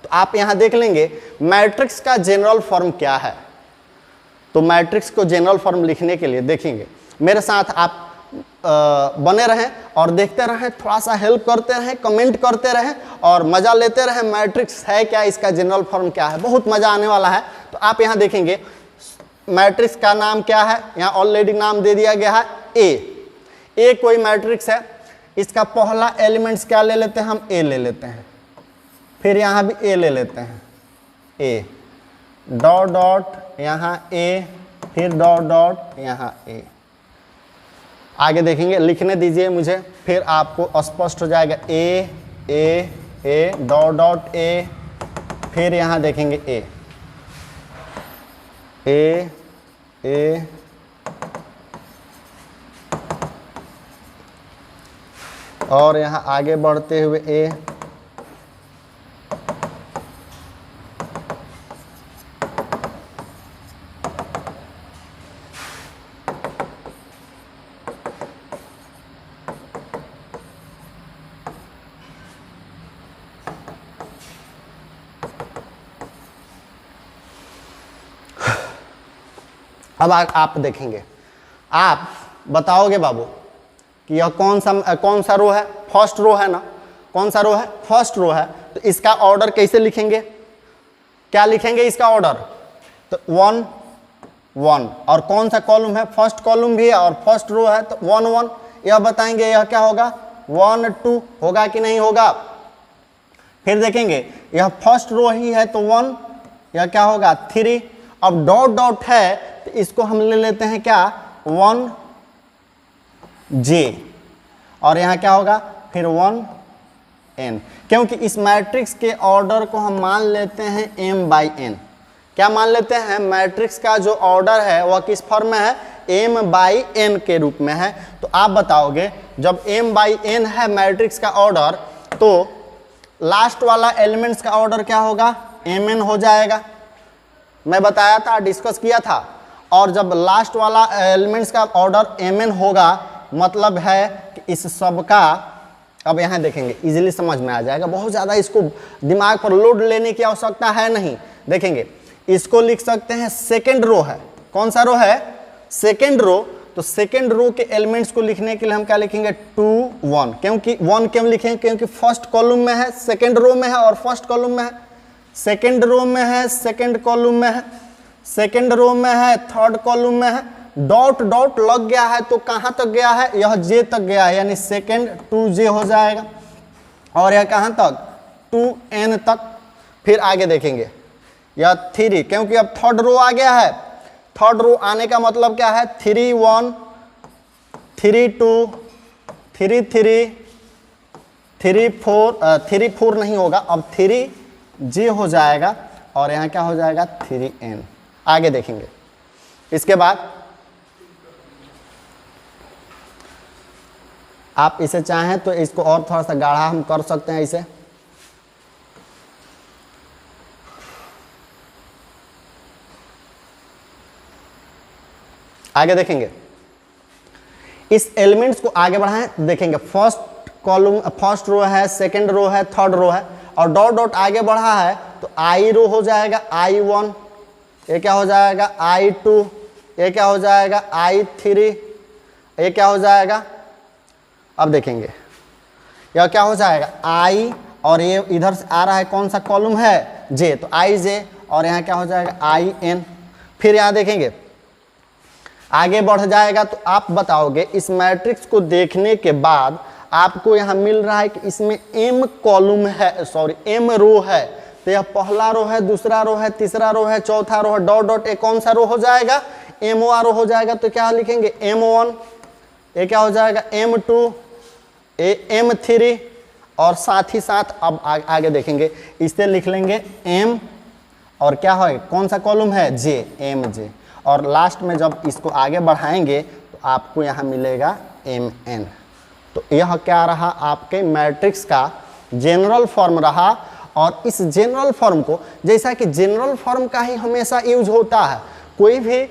तो आप यहाँ देख लेंगे मैट्रिक्स का जनरल फॉर्म क्या है। तो मैट्रिक्स को जनरल फॉर्म लिखने के लिए देखेंगे, मेरे साथ आप बने रहें और देखते रहें, थोड़ा सा हेल्प करते रहें, कमेंट करते रहें और मज़ा लेते रहें। मैट्रिक्स है क्या, इसका जनरल फॉर्म क्या है, बहुत मज़ा आने वाला है। तो आप यहाँ देखेंगे मैट्रिक्स का नाम क्या है, यहाँ ऑलरेडी नाम दे दिया गया है ए कोई मैट्रिक्स है, इसका पहला एलिमेंट्स क्या ले लेते हैं हम, ए ले लेते हैं, फिर यहाँ भी ए ले लेते हैं, ए डॉट डॉट यहाँ ए, फिर डॉट डॉट यहाँ ए। आगे देखेंगे, लिखने दीजिए मुझे, फिर आपको स्पष्ट हो जाएगा ए डॉट डॉट ए, फिर यहाँ देखेंगे ए और यहाँ आगे बढ़ते हुए ए, अब आप देखेंगे, आप बताओगे बाबू कि यह कौन सा रो है, फर्स्ट रो है ना, कौन सा रो है, फर्स्ट रो है। तो इसका ऑर्डर कैसे लिखेंगे, क्या लिखेंगे इसका ऑर्डर, तो 1 1, और कौन सा कॉलम है, फर्स्ट कॉलम भी है और फर्स्ट रो है, तो 1 1। यह बताएंगे यह क्या होगा, 1 2 होगा कि नहीं होगा। फिर देखेंगे यह फर्स्ट रो ही है तो 1, यह क्या होगा 3। अब डॉट डॉट है तो इसको हम ले लेते हैं क्या 1 J, और यहाँ क्या होगा फिर 1 N, क्योंकि इस मैट्रिक्स के ऑर्डर को हम मान लेते हैं m/n। क्या मान लेते हैं, मैट्रिक्स का जो ऑर्डर है वह किस फॉर्म में है, m/n के रूप में है। तो आप बताओगे जब m/n है मैट्रिक्स का ऑर्डर, तो लास्ट वाला एलिमेंट्स का ऑर्डर क्या होगा, mn हो जाएगा। मैं बताया था, डिस्कस किया था। और जब लास्ट वाला एलिमेंट्स का ऑर्डर mn होगा, मतलब है कि इस सब का, अब यहाँ देखेंगे इजीली समझ में आ जाएगा, बहुत ज़्यादा इसको दिमाग पर लोड लेने की आवश्यकता है नहीं। देखेंगे इसको लिख सकते हैं सेकेंड रो है, कौन सा रो है, सेकेंड रो। तो सेकेंड रो के एलिमेंट्स को लिखने के लिए हम क्या लिखेंगे 2 1, क्योंकि 1 क्यों लिखेंगे, क्योंकि फर्स्ट कॉलम में है, सेकेंड रो में है और फर्स्ट कॉलम में है, सेकेंड रो में है, सेकेंड कॉलम में है, सेकेंड रो में है, थर्ड कॉलम में है। डॉट डॉट लग गया है तो कहाँ तक गया है, यह J तक गया है, यानी सेकेंड 2J हो जाएगा, और यह कहाँ तक 2N तक। फिर आगे देखेंगे यह 3, क्योंकि अब थर्ड रो आ गया है। थर्ड रो आने का मतलब क्या है, 3 1 3 2 3 3 3 4 नहीं होगा, अब 3J हो जाएगा, और यहाँ क्या हो जाएगा 3N। आगे देखेंगे इसके बाद आप इसे चाहें तो इसको और थोड़ा सा गाढ़ा हम कर सकते हैं इसे। आगे देखेंगे इस एलिमेंट्स को आगे बढ़ाएं, देखेंगे फर्स्ट कॉलम, फर्स्ट रो है, सेकंड रो है, थर्ड रो है, और डॉट डॉट आगे बढ़ा है तो I रो हो जाएगा I1, ये क्या हो जाएगा I2, ये क्या हो जाएगा I3, ये क्या हो जाएगा, अब देखेंगे यह क्या हो जाएगा I, और ये इधर से आ रहा है कौन सा कॉलम है J, तो IJ, और यहाँ क्या हो जाएगा IN। फिर यहाँ देखेंगे आगे बढ़ जाएगा, तो आप बताओगे इस मैट्रिक्स को देखने के बाद आपको यहाँ मिल रहा है कि इसमें m कॉलम है, सॉरी m रो है, तो यह पहला रो है, दूसरा रो है, तीसरा रो है, चौथा रो है, डॉट डॉट, एक कौन सा रो हो जाएगा, m1 रो हो जाएगा। तो क्या लिखेंगे m1, ये क्या हो जाएगा m2, m3, और साथ ही साथ अब आगे देखेंगे इसे लिख लेंगे m, और क्या है कौन सा कॉलम है J, mj, और लास्ट में जब इसको आगे बढ़ाएंगे तो आपको यहाँ मिलेगा mn। तो यह क्या रहा, आपके मैट्रिक्स का जनरल फॉर्म रहा। और इस जनरल फॉर्म को, जैसा कि जनरल फॉर्म का ही हमेशा यूज होता है, कोई भी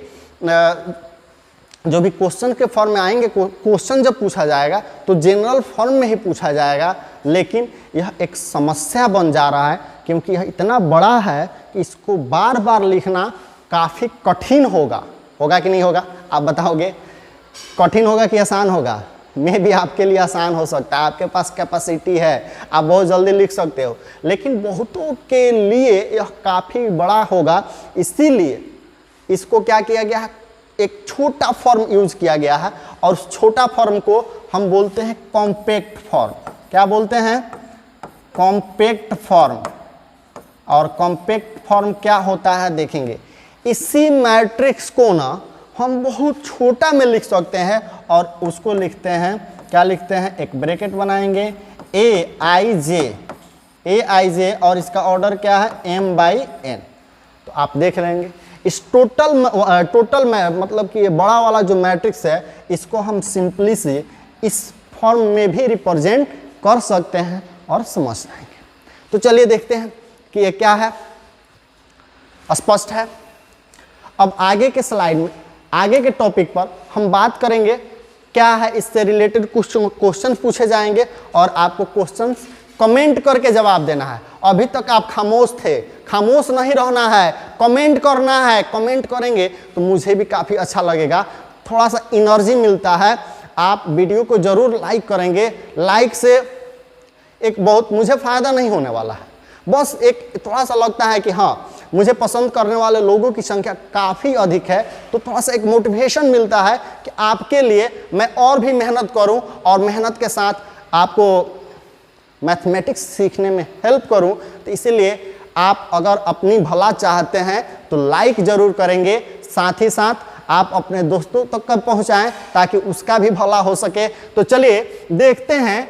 जो भी क्वेश्चन के फॉर्म में आएंगे, क्वेश्चन जब पूछा जाएगा तो जनरल फॉर्म में ही पूछा जाएगा, लेकिन यह एक समस्या बन जा रहा है क्योंकि यह इतना बड़ा है कि इसको बार बार लिखना काफ़ी कठिन होगा। होगा कि नहीं होगा, आप बताओगे? कठिन होगा कि आसान होगा? मैं भी आपके लिए आसान हो सकता है, आपके पास कैपेसिटी है, आप बहुत जल्दी लिख सकते हो, लेकिन बहुतों के लिए यह काफ़ी बड़ा होगा। इसीलिए इसको क्या किया गया है, एक छोटा फॉर्म यूज किया गया है, और उस छोटा फॉर्म को हम बोलते हैं कॉम्पैक्ट फॉर्म। क्या बोलते हैं? Compact form. और कॉम्पैक्ट फॉर्म क्या होता है देखेंगे। इसी मैट्रिक्स को ना हम बहुत छोटा में लिख सकते हैं, और उसको लिखते हैं, क्या लिखते हैं, एक ब्रैकेट बनाएंगे Aij, और इसका ऑर्डर क्या है, m/n। तो आप देख लेंगे इस टोटल में मतलब कि ये बड़ा वाला जो मैट्रिक्स है, इसको हम सिंपली से इस फॉर्म में भी रिप्रेजेंट कर सकते हैं और समझ जाएंगे। तो चलिए देखते हैं कि ये क्या है। स्पष्ट है? अब आगे के स्लाइड में, आगे के टॉपिक पर हम बात करेंगे क्या है, इससे रिलेटेड क्वेश्चन पूछे जाएंगे और आपको क्वेश्चन कमेंट करके जवाब देना है। अभी तक आप खामोश थे, खामोश नहीं रहना है, कमेंट करना है। कमेंट करेंगे तो मुझे भी काफ़ी अच्छा लगेगा, थोड़ा सा एनर्जी मिलता है। आप वीडियो को ज़रूर लाइक करेंगे, लाइक से एक बहुत मुझे फ़ायदा नहीं होने वाला है, बस एक थोड़ा सा लगता है कि हाँ मुझे पसंद करने वाले लोगों की संख्या काफ़ी अधिक है, तो थोड़ा सा एक मोटिवेशन मिलता है कि आपके लिए मैं और भी मेहनत करूं, और मेहनत के साथ आपको मैथमेटिक्स सीखने में हेल्प करूं। तो इसीलिए आप अगर अपनी भला चाहते हैं तो लाइक ज़रूर करेंगे, साथ ही साथ आप अपने दोस्तों तक पहुंचाएं ताकि उसका भी भला हो सके। तो चलिए देखते हैं,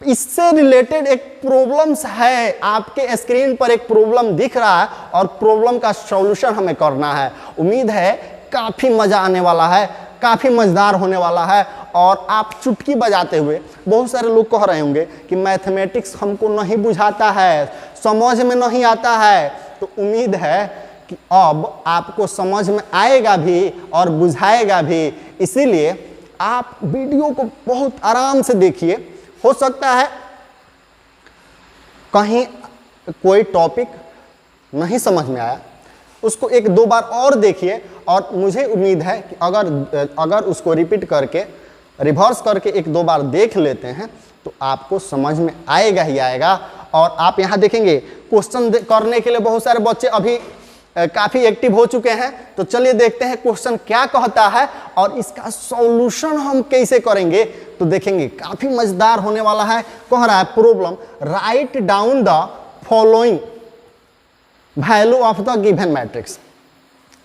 इससे रिलेटेड एक प्रॉब्लम्स है, आपके स्क्रीन पर एक प्रॉब्लम दिख रहा है और प्रॉब्लम का सॉल्यूशन हमें करना है। उम्मीद है काफ़ी मज़ा आने वाला है, काफ़ी मज़ेदार होने वाला है, और आप चुटकी बजाते हुए, बहुत सारे लोग कह रहे होंगे कि मैथमेटिक्स हमको नहीं बुझाता है, समझ में नहीं आता है। तो उम्मीद है कि अब आपको समझ में आएगा भी और बुझाएगा भी। इसीलिए आप वीडियो को बहुत आराम से देखिए। हो सकता है कहीं कोई टॉपिक नहीं समझ में आया, उसको एक दो बार और देखिए, और मुझे उम्मीद है कि अगर उसको रिपीट करके, रिवर्स करके एक दो बार देख लेते हैं तो आपको समझ में आएगा ही आएगा। और आप यहाँ देखेंगे क्वेश्चन करने के लिए बहुत सारे बच्चे अभी काफ़ी एक्टिव हो चुके हैं। तो चलिए देखते हैं क्वेश्चन क्या कहता है और इसका सॉल्यूशन हम कैसे करेंगे। तो देखेंगे काफ़ी मज़ेदार होने वाला है। कह रहा है problem, write down the following value of the given matrix.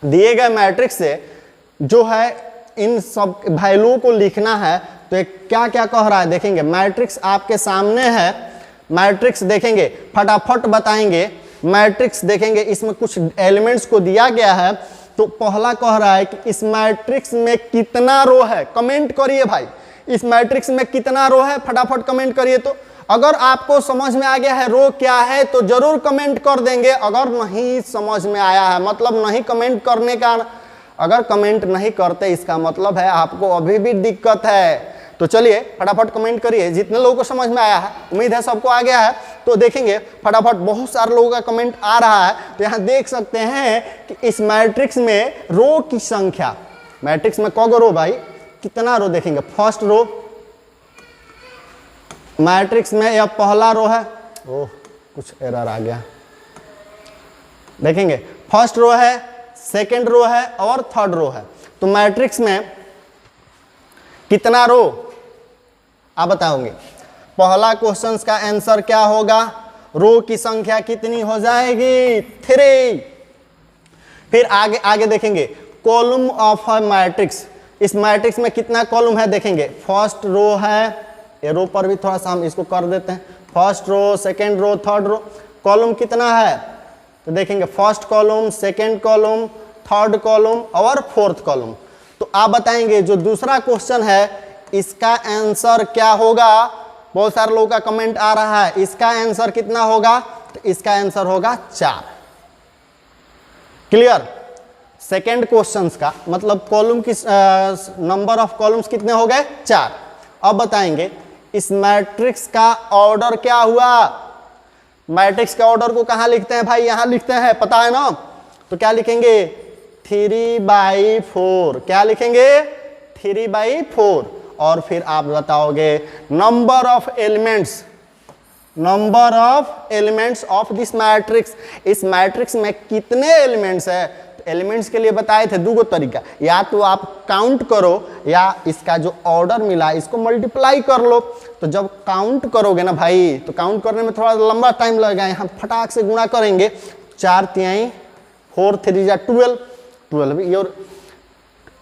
दिए गए मैट्रिक्स से जो है इन सब वैल्यू को लिखना है। तो एक क्या क्या कह रहा है देखेंगे। मैट्रिक्स आपके सामने है, मैट्रिक्स देखेंगे, फटाफट बताएंगे। मैट्रिक्स देखेंगे, इसमें कुछ एलिमेंट्स को दिया गया है। तो पहला कह रहा है कि इस मैट्रिक्स में कितना रो है। कमेंट करिए भाई, इस मैट्रिक्स में कितना रो है, फटाफट कमेंट करिए। तो अगर आपको समझ में आ गया है रो क्या है तो जरूर कमेंट कर देंगे। अगर नहीं समझ में आया है, मतलब नहीं कमेंट करने का, अगर कमेंट नहीं करते इसका मतलब है आपको अभी भी दिक्कत है। तो चलिए फटाफट कमेंट करिए, जितने लोगों को समझ में आया है, उम्मीद है सबको आ गया है। तो देखेंगे फटाफट बहुत सारे लोगों का कमेंट आ रहा है। तो यहाँ देख सकते हैं कि इस मैट्रिक्स में रो की संख्या, मैट्रिक्स में कौन रो भाई, कितना रो देखेंगे। फर्स्ट रो मैट्रिक्स में यह पहला रो है। ओह कुछ एरर आ गया। देखेंगे फर्स्ट रो है, सेकंड रो है और थर्ड रो है। तो मैट्रिक्स में कितना रो आप बताओगे। पहला क्वेश्चन का आंसर क्या होगा, रो की संख्या कितनी हो जाएगी, 3। फिर आगे आगे देखेंगे कॉलम ऑफ अ मैट्रिक्स। इस मैट्रिक्स में कितना कॉलम है देखेंगे। फर्स्ट रो है, ये रो पर भी थोड़ा सा हम इसको कर देते हैं। First row, second row, third row, column कितना है तो देखेंगे first column, second column, third column और फोर्थ कॉलम। तो आप बताएंगे जो दूसरा क्वेश्चन है इसका आंसर क्या होगा। बहुत सारे लोगों का कमेंट आ रहा है, इसका आंसर कितना होगा, तो इसका आंसर होगा 4। क्लियर। सेकेंड क्वेश्चन का, मतलब कॉलम की नंबर ऑफ कॉलम्स कितने हो गए 4। अब बताएंगे इस मैट्रिक्स का ऑर्डर क्या हुआ। मैट्रिक्स के ऑर्डर को कहाँ लिखते हैं भाई, यहाँ लिखते हैं, पता है ना। तो क्या लिखेंगे 3/4, क्या लिखेंगे 3/4। और फिर आप बताओगे number of elements, number of elements of this matrix, इस मैट्रिक्स में कितने एलिमेंट्स है। तो एलिमेंट्स के लिए बताए थे 2 तरीका, या तो आप काउंट करो या इसका जो ऑर्डर मिला इसको मल्टीप्लाई कर लो। तो जब काउंट करोगे ना भाई, तो काउंट करने में थोड़ा लंबा टाइम लगेगा, यहाँ फटाक से गुणा करेंगे। 4 तिहाई 4 3 जा 12,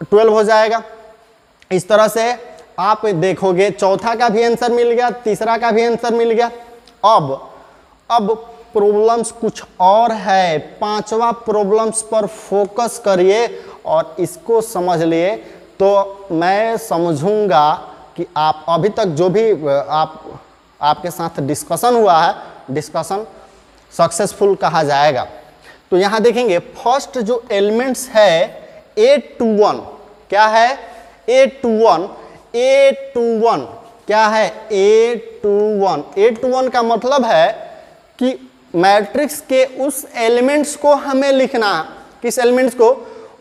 12 हो जाएगा। इस तरह से आप देखोगे चौथा का भी आंसर मिल गया, तीसरा का भी आंसर मिल गया। अब प्रॉब्लम्स कुछ और है, 5वां प्रॉब्लम्स पर फोकस करिए और इसको समझ लिए तो मैं समझूंगा कि आप अभी तक जो भी आपके साथ डिस्कशन हुआ है, डिस्कशन सक्सेसफुल कहा जाएगा। तो यहाँ देखेंगे फर्स्ट जो एलिमेंट्स है 8 to 1, क्या है 8 to 1, 8 to 1 क्या है 8 to 1। 8 to 1 का मतलब है कि मैट्रिक्स के उस एलिमेंट्स को हमें लिखना है, किस एलिमेंट्स को,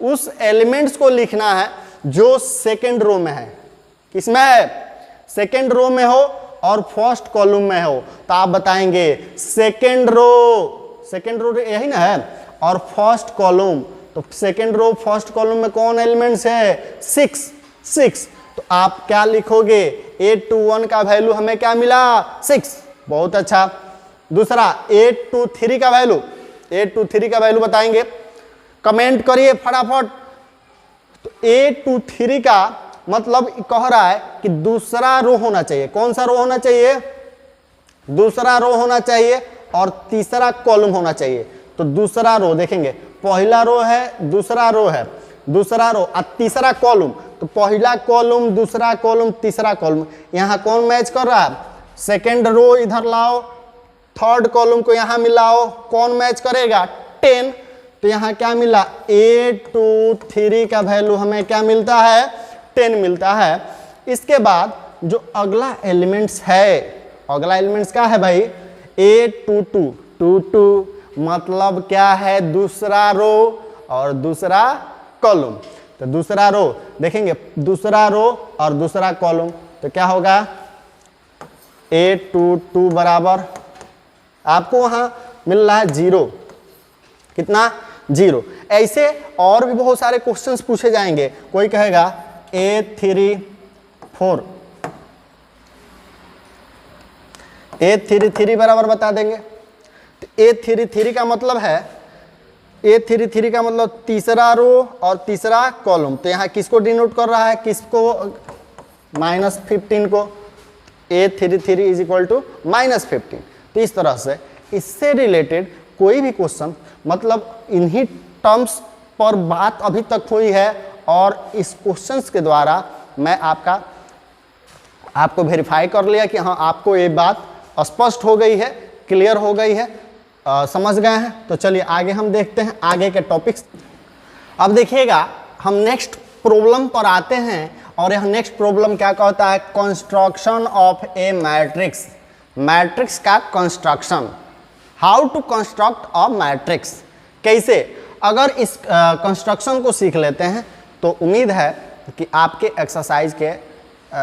उस एलिमेंट्स को लिखना है जो सेकेंड रो में है। किसमें है, सेकेंड रो में हो और फर्स्ट कॉलम में हो। तो आप बताएंगे सेकेंड रो यही ना है, और फर्स्ट कॉलम, तो सेकेंड रो फर्स्ट कॉलम में कौन एलिमेंट्स है 6। तो आप क्या लिखोगे 8 to 1 का वैल्यू हमें क्या मिला 6, बहुत अच्छा। दूसरा 8 to 3 का वैल्यू, 8 to 3 का वैल्यू बताएंगे, कमेंट करिए फटाफट। तो 8 to 3 का मतलब कह रहा है कि दूसरा रो होना चाहिए। कौन सा रो होना चाहिए, दूसरा रो होना चाहिए और तीसरा कॉलम होना चाहिए। तो दूसरा रो देखेंगे, पहला रो है, दूसरा रो है, दूसरा रो और तीसरा कॉलम। तो पहला कॉलम, दूसरा कॉलम, तीसरा कॉलम, यहाँ कौन मैच कर रहा है, सेकेंड रो इधर लाओ, थर्ड कॉलम को यहाँ मिलाओ, कौन मैच करेगा 10। तो यहाँ क्या मिला 8 to 3 का वैल्यू हमें क्या मिलता है 10 मिलता है। इसके बाद जो अगला एलिमेंट्स है, अगला एलिमेंट्स क्या है भाई 8 to 2, मतलब क्या है दूसरा रो और दूसरा कॉलम। तो दूसरा रो देखेंगे, दूसरा रो और दूसरा कॉलम, तो क्या होगा 8 to 2 बराबर आपको वहां मिल रहा है 0, कितना 0। ऐसे और भी बहुत सारे क्वेश्चंस पूछे जाएंगे। कोई कहेगा 8 3 4, 8 3 3 बराबर बता देंगे। तो 8 3 3 का मतलब है, 8 3 3 का मतलब तीसरा रो और तीसरा कॉलम। तो यहाँ किसको डिनोट कर रहा है, किसको -15 को, 8 3 3 इज इक्वल टू -15। तो इस तरह से इससे रिलेटेड कोई भी क्वेश्चन, मतलब इन्हीं टर्म्स पर बात अभी तक हुई है और इस क्वेश्चंस के द्वारा मैं आपको वेरीफाई कर लिया कि हाँ आपको ये बात स्पष्ट हो गई है, क्लियर हो गई है, समझ गए हैं। तो चलिए आगे हम देखते हैं आगे के टॉपिक्स। अब देखिएगा हम नेक्स्ट प्रॉब्लम पर आते हैं और यह नेक्स्ट प्रॉब्लम क्या कहता है, construction of a matrix. Matrix का construction, how to construct a matrix, कैसे। अगर इस कंस्ट्रक्शन को सीख लेते हैं तो उम्मीद है कि आपके एक्सरसाइज के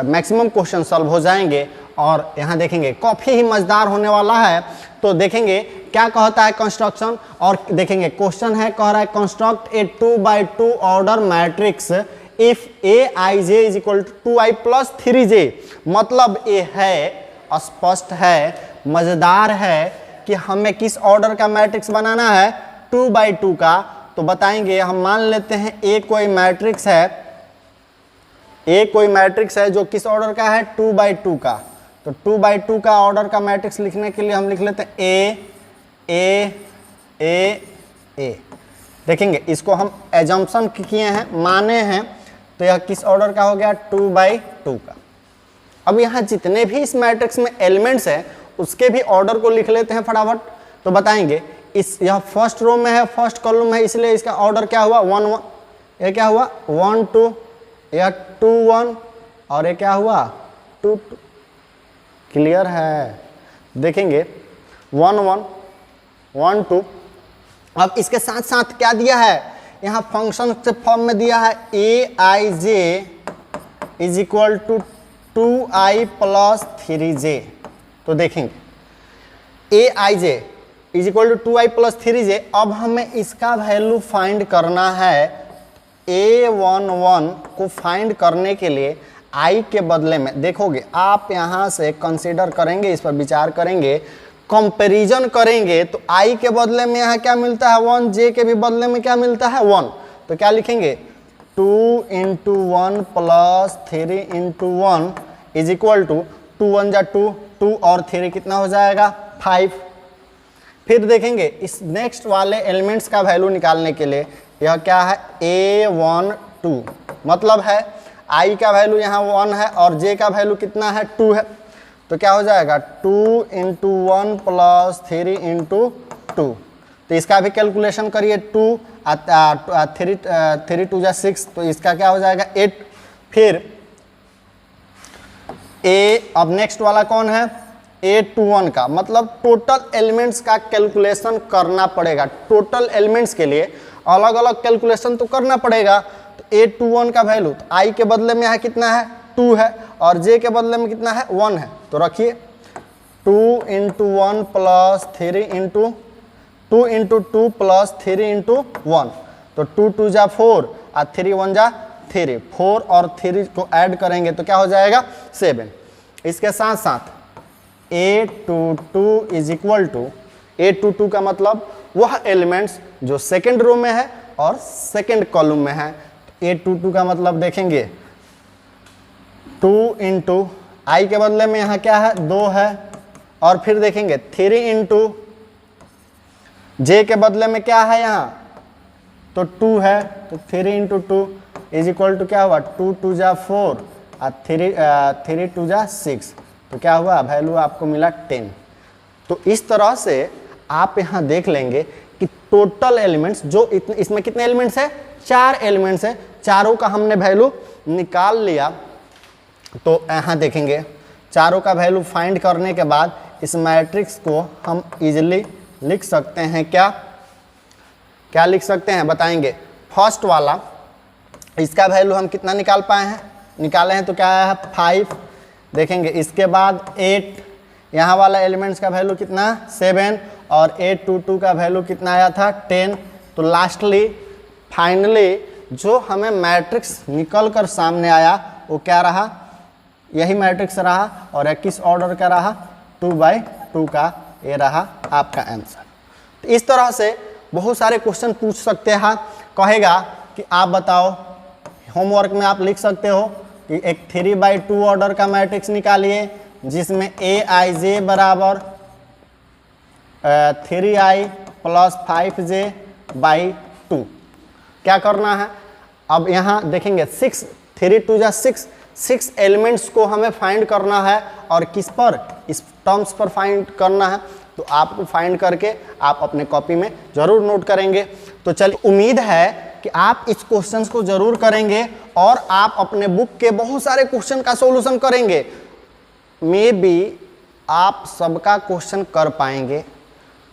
मैक्सिमम क्वेश्चन सॉल्व हो जाएंगे। और यहाँ देखेंगे काफ़ी ही मज़ेदार होने वाला है। तो देखेंगे क्या कहता है कंस्ट्रक्शन, और देखेंगे क्वेश्चन है, कह रहा है construct a 2x2 order matrix if aij is equal to 2i + 3j। मतलब ये है, स्पष्ट है, मज़ेदार है कि हमें किस ऑर्डर का मैट्रिक्स बनाना है 2x2 का। तो बताएंगे, हम मान लेते हैं ए कोई मैट्रिक्स है, ए कोई मैट्रिक्स है जो किस ऑर्डर का है 2x2 का। तो 2x2 का ऑर्डर का मैट्रिक्स लिखने के लिए हम लिख लेते हैं ए। देखेंगे इसको हम एजम्पशन किए हैं, माने हैं, तो यह किस ऑर्डर का हो गया 2x2 का। अब यहाँ जितने भी इस मैट्रिक्स में एलिमेंट्स हैं उसके भी ऑर्डर को लिख लेते हैं फटाफट। तो बताएंगे इस यह फर्स्ट रो में है, फर्स्ट कॉलम में है, इसलिए इसका ऑर्डर क्या हुआ 1 1, ये क्या हुआ 1 2, यह 2 1 और ये क्या हुआ 2 2। क्लियर है? देखेंगे 1 1 1 2। अब इसके साथ साथ क्या दिया है, यहाँ फंक्शन के फॉर्म में दिया है aij is equal to 2i plus 3j। तो देखेंगे aij is equal to 2i plus 3j। अब हमें इसका वैल्यू फाइंड करना है। a11 को फाइंड करने के लिए i के बदले में देखोगे, आप यहाँ से कंसीडर करेंगे, इस पर विचार करेंगे, कंपैरिजन करेंगे तो i के बदले में यहाँ क्या मिलता है 1, j के भी बदले में क्या मिलता है 1। तो क्या लिखेंगे 2 into 1 plus 3 into 1 is equal to 2 1 जा 2, 2 और 3 कितना हो जाएगा 5। फिर देखेंगे इस नेक्स्ट वाले एलिमेंट्स का वैल्यू निकालने के लिए यह क्या है a12, मतलब है i का वैल्यू यहाँ 1 है और j का वैल्यू कितना है 2 है। तो क्या हो जाएगा 2 इंटू 1 प्लस 3 इंटू 2। तो इसका भी कैलकुलेशन करिए 2 3 2 जा 6, तो इसका क्या हो जाएगा 8। फिर अब नेक्स्ट वाला कौन है a21 का, मतलब टोटल एलिमेंट्स का कैलकुलेशन करना पड़ेगा। टोटल एलिमेंट्स के लिए अलग अलग कैलकुलेशन तो करना पड़ेगा। तो a21 का वैल्यू तो i के बदले में यहाँ कितना है 2 है और j के बदले में कितना है 1 है। तो रखिए 2 into 1 plus 3 into 2 into 2 plus 3 into 1। तो 2 2 जा 4 और 3 1 जा 3, 4 और 3 को ऐड करेंगे तो क्या हो जाएगा 7। इसके साथ साथ a22 is equal to a22 का मतलब वह एलिमेंट्स जो सेकेंड रो में है और सेकेंड कॉलम में है। a22 का मतलब देखेंगे 2 इंटू आई के बदले में यहाँ क्या है 2 है और फिर देखेंगे 3 इंटू जे के बदले में क्या है यहाँ तो 2 है। तो 3 इंटू 2 इज इक्वल टू क्या हुआ 2 2 जा 4 और 3 2 जा 6। तो क्या हुआ वैल्यू आपको मिला 10। तो इस तरह से आप यहाँ देख लेंगे कि टोटल एलिमेंट्स जो इसमें कितने एलिमेंट्स है 4 एलिमेंट्स है, चारों का हमने वैल्यू निकाल लिया। तो यहाँ देखेंगे चारों का वैल्यू फाइंड करने के बाद इस मैट्रिक्स को हम इजीली लिख सकते हैं। क्या लिख सकते हैं बताएंगे। फर्स्ट वाला इसका वैल्यू हम कितना निकाले हैं तो क्या है 5। देखेंगे इसके बाद 8, यहाँ वाला एलिमेंट्स का वैल्यू कितना 7 और a22 का वैल्यू कितना आया था 10। तो लास्टली फाइनली जो हमें मैट्रिक्स निकल कर सामने आया वो क्या रहा, यही मैट्रिक्स रहा और यह किस ऑर्डर का रहा 2/2 का, ये रहा आपका आंसर। तो इस तरह से बहुत सारे क्वेश्चन पूछ सकते हैं। कहेगा कि आप बताओ, होमवर्क में आप लिख सकते हो कि एक 3/2 ऑर्डर का मैट्रिक्स निकालिए जिसमें aij बराबर 3i प्लस 5j/2। क्या करना है अब यहाँ देखेंगे 6 3 2 जा 6 एलिमेंट्स को हमें फाइंड करना है और किस पर, इस टर्म्स पर फाइंड करना है। तो आपको फाइंड करके आप अपने कॉपी में जरूर नोट करेंगे। तो चलिए, उम्मीद है कि आप इस क्वेश्चंस को जरूर करेंगे और आप अपने बुक के बहुत सारे क्वेश्चन का सॉल्यूशन करेंगे। मे बी आप सबका क्वेश्चन कर पाएंगे।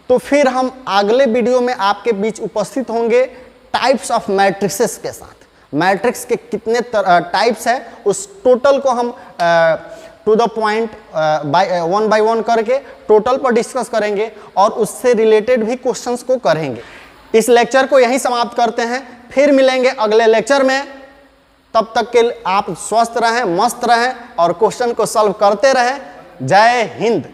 तो फिर हम अगले वीडियो में आपके बीच उपस्थित होंगे टाइप्स ऑफ मैट्रिक्सेस के साथ। मैट्रिक्स के कितने टाइप्स है उस टोटल को हम to the point one by one करके टोटल पर डिस्कस करेंगे और उससे रिलेटेड भी क्वेश्चंस को करेंगे। इस लेक्चर को यहीं समाप्त करते हैं, फिर मिलेंगे अगले लेक्चर में। तब तक के लिए आप स्वस्थ रहें, मस्त रहें और क्वेश्चन को सॉल्व करते रहें। जय हिंद।